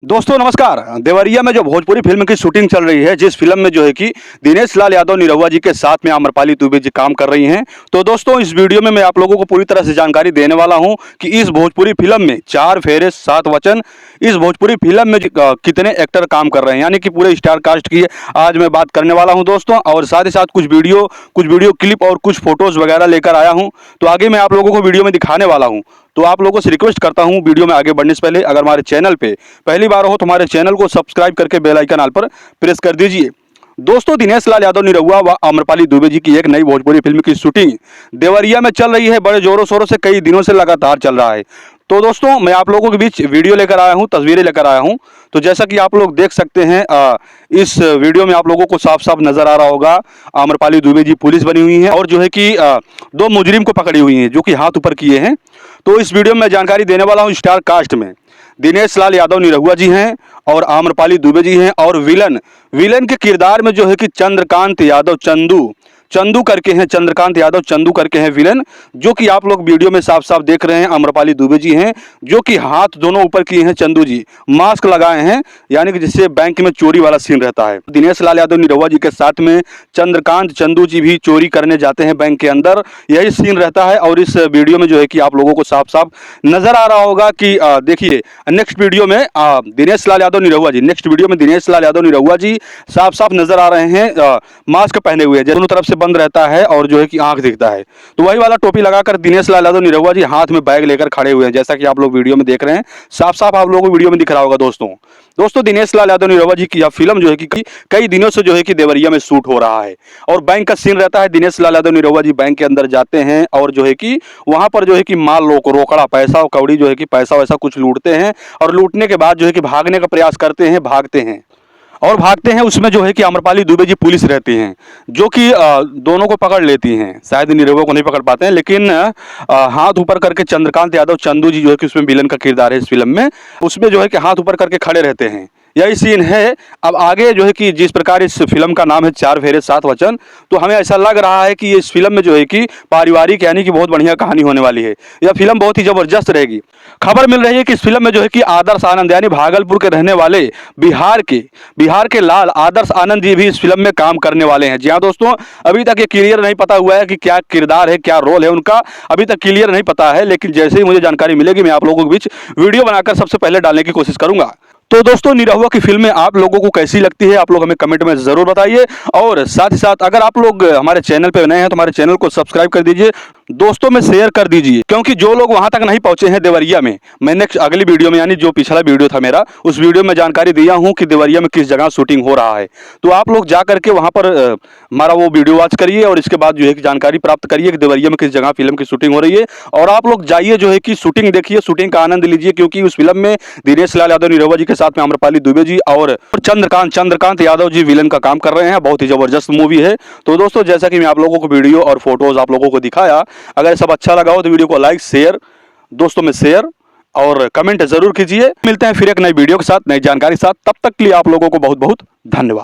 दोस्तों नमस्कार। देवरिया में जो भोजपुरी फिल्म की शूटिंग चल रही है, जिस फिल्म में जो है कि दिनेश लाल यादव निरहुआ जी के साथ में आम्रपाली दुबे जी काम कर रही हैं, तो दोस्तों इस वीडियो में मैं आप लोगों को पूरी तरह से जानकारी देने वाला हूं कि इस भोजपुरी फिल्म में 4 फेरे 7 वचन, इस भोजपुरी फिल्म में कितने एक्टर काम कर रहे हैं, यानी कि पूरे स्टार कास्ट की आज मैं बात करने वाला हूँ दोस्तों। और साथ ही साथ कुछ वीडियो क्लिप और कुछ फोटोज वगैरह लेकर आया हूँ, तो आगे मैं आप लोगों को वीडियो में दिखाने वाला हूँ। तो आप लोगों से रिक्वेस्ट करता हूं वीडियो में आगे बढ़ने से पहले अगर हमारे चैनल पे पहली बार हो तो हमारे चैनल को सब्सक्राइब करके बेल आइकन ऑल पर प्रेस कर दीजिए। दोस्तों दिनेश लाल यादव निरहुआ व आम्रपाली दुबे जी की एक नई भोजपुरी फिल्म की शूटिंग देवरिया में चल रही है। बड़े जोरों शोरों से कई दिनों से लगातार चल रहा है। तो दोस्तों मैं आप लोगों के बीच वीडियो लेकर आया हूं, तस्वीरें लेकर आया हूं। तो जैसा कि आप लोग देख सकते हैं, इस वीडियो में आप लोगों को साफ साफ नजर आ रहा होगा आम्रपाली दुबे जी पुलिस बनी हुई हैं और जो है कि 2 मुजरिम को पकड़ी हुई हैं जो कि हाथ ऊपर किए हैं। तो इस वीडियो में मैं जानकारी देने वाला हूं स्टार कास्ट में दिनेश लाल यादव निरहुआ जी हैं और आम्रपाली दुबे जी हैं, और विलन के किरदार में जो है कि चंद्रकांत यादव चंदू करके हैं, चंद्रकांत यादव चंदू करके हैं विलन, जो कि आप लोग वीडियो में साफ साफ देख रहे हैं। आम्रपाली दुबे जी हैं जो कि हाथ दोनों ऊपर किए हैं, चंदू जी मास्क लगाए हैं, यानी कि जिससे बैंक में चोरी वाला सीन रहता है। दिनेश लाल यादव निरहुआ जी के साथ में चंद्रकांत चंदू जी भी चोरी करने जाते हैं बैंक के अंदर, यही सीन रहता है। और इस वीडियो में जो है कि आप लोगों को साफ साफ नजर आ रहा होगा कि देखिए नेक्स्ट वीडियो में दिनेश लाल यादव निरहुआ जी दिनेश लाल यादव निरहुआ जी साफ साफ नजर आ रहे हैं, मास्क पहने हुए, दोनों तरफ से बंद रहता है और जो है कि आंख दिखता है। तो वही वाला टोपी लगाकर दिनेश लाल यादव निरहुआ जी हाथ में बैग लेकर खड़े हुए हैं, जैसा कि आप लोग वीडियो में देख रहे हैं। साफ साफ आप लोगों को वीडियो में दिख रहा होगा दोस्तों दिनेश लाल यादव निरहुआ जी की यह फिल्म जो है कि कई दिनों से जो है कि देवरिया में शूट हो रहा है और बैंक का सीन रहता है। दिनेश लाल यादव निरहुआ जी बैंक के अंदर जाते हैं और जो है कि वहां पर जो है कि माल रोकड़ा पैसा और कौड़ी जो है कि पैसा वैसा कुछ लूटते हैं, और लूटने के बाद जो है कि भागने का प्रयास करते हैं, भागते हैं। उसमें जो है कि आम्रपाली दुबे जी पुलिस रहती हैं जो कि दोनों को पकड़ लेती हैं। शायद निरहुआ को नहीं पकड़ पाते हैं, लेकिन हाथ ऊपर करके चंद्रकांत यादव चंदू जी जो है कि उसमें विलन का किरदार है इस फिल्म में, उसमें जो है कि हाथ ऊपर करके खड़े रहते हैं, यही सीन है। अब आगे जो है कि जिस प्रकार इस फिल्म का नाम है 4 फेरे 7 वचन, तो हमें ऐसा लग रहा है कि इस फिल्म में जो है कि पारिवारिक यानी कि बहुत बढ़िया कहानी होने वाली है। यह फिल्म बहुत ही जबरदस्त रहेगी। खबर मिल रही है कि इस फिल्म में जो है कि आदर्श आनंद यानी भागलपुर के रहने वाले बिहार के लाल आदर्श आनंद जी भी इस फिल्म में काम करने वाले हैं। जी हाँ दोस्तों, अभी तक ये क्लियर नहीं पता हुआ है कि क्या किरदार है, क्या रोल है उनका, अभी तक क्लियर नहीं पता है, लेकिन जैसे ही मुझे जानकारी मिलेगी मैं आप लोगों के बीच वीडियो बनाकर सबसे पहले डालने की कोशिश करूंगा। तो दोस्तों निरहुआ की फिल्में आप लोगों को कैसी लगती है, आप लोग हमें कमेंट में जरूर बताइए। और साथ ही साथ अगर आप लोग हमारे चैनल पे नए हैं तो हमारे चैनल को सब्सक्राइब कर दीजिए, दोस्तों में शेयर कर दीजिए, क्योंकि जो लोग वहां तक नहीं पहुंचे हैं देवरिया में, मैं नेक्स्ट अगली वीडियो में यानी जो पिछला वीडियो था मेरा, उस वीडियो में जानकारी दिया हूं कि देवरिया में किस जगह शूटिंग हो रहा है। तो आप लोग जा करके वहां पर हमारा वो वीडियो वॉच करिए और इसके बाद जो है कि जानकारी प्राप्त करिए कि देवरिया में किस जगह फिल्म की शूटिंग हो रही है। और आप लोग जाइए जो है कि शूटिंग देखिए, शूटिंग का आनंद लीजिए, क्योंकि उस फिल्म में दिनेश लाल यादव निरहुआ जी के साथ में आम्रपाली दुबे जी और चंद्रकांत यादव जी विलन का काम कर रहे हैं। बहुत ही जबरदस्त मूवी है। तो दोस्तों जैसा कि मैं आप लोगों को वीडियो और फोटोज आप लोगों को दिखाया, अगर सब अच्छा लगा हो तो वीडियो को लाइक शेयर, दोस्तों में शेयर और कमेंट जरूर कीजिए। मिलते हैं फिर एक नई वीडियो के साथ, नई जानकारी के साथ। तब तक के लिए आप लोगों को बहुत बहुत धन्यवाद।